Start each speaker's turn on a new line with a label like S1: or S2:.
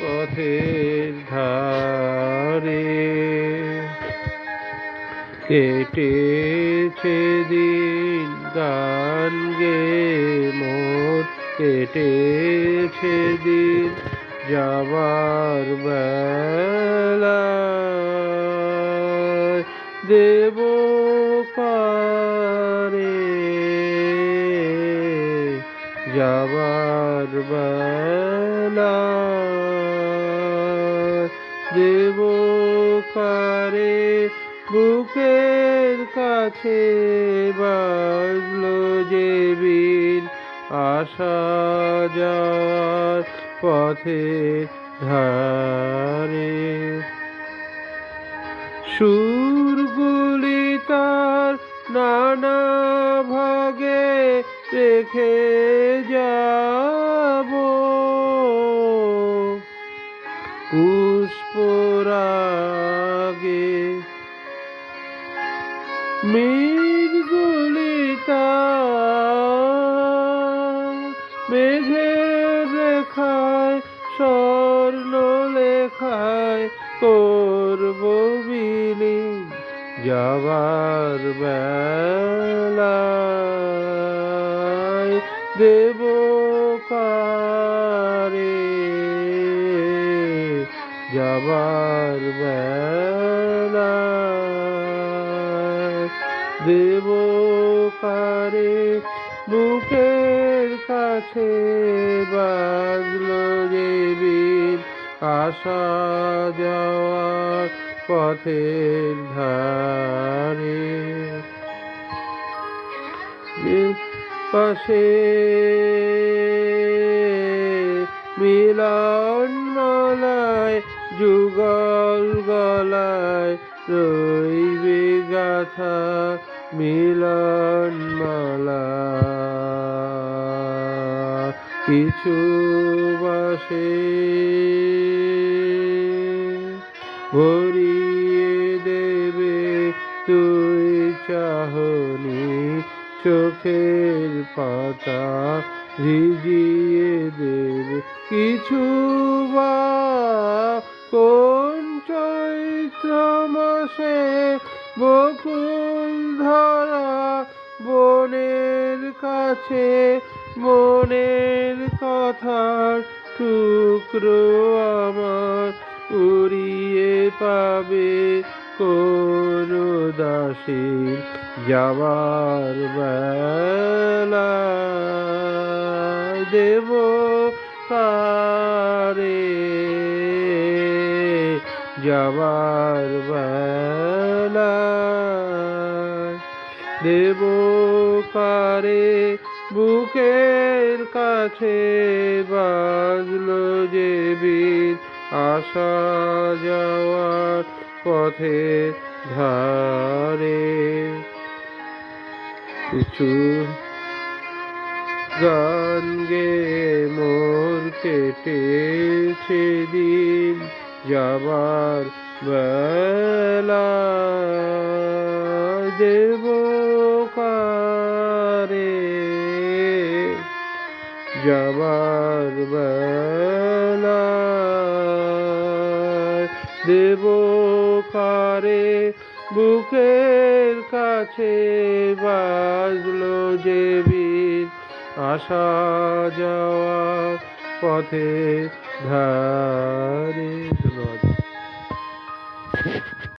S1: পথের ধারে কেটেছে দিন গান গে মোর কেটেছে দিন যাবার বেলায় দেব পারে যাবার বেলায় দেব কারে বুকের কাছে বাজলো যে বিন আসা যাওয়ার পথের ধারে সুরগুলি তার নানা ভাগে রেখে যাব পুষ্পরাগে মেঘগুলি তার মেঘের রেখায় স্বর্ণ লেখায় করব বিলীন যাবার বেলায় দেব কারে যাবার বেলায় দেব কারে বুকের কাছে বাজলো যে বিন আসা যাওয়ার পথের ধারে পাশে মিলন মালায় যুগল গলায় রইবে গাথা মিলন মালা কিছু বাসে ভরিয়ে দেবে তুই চাহনি চোখের পাতা ভিজিয়ে দেবে কিছু বা কোন চৈত্র মাসে বকুল ধরা বনের কাছে মনের কথার টুকরো আমার উড়িয়ে পাবে কোন দাসীর যাবার বেলায় দেব কারে যাবার বেলায় দেব কারে বুকের কাছে বাজলো যে বিন আসা যাওয়ার পথে ধারে কিছু গান গে মোর কেটেছে দিন যাবার বেলায় দেব কারে যাবার বেলায় দেব কারে বুকের কাছে বাজলো যে বিন আসা যাওয়ার পথে ধারে।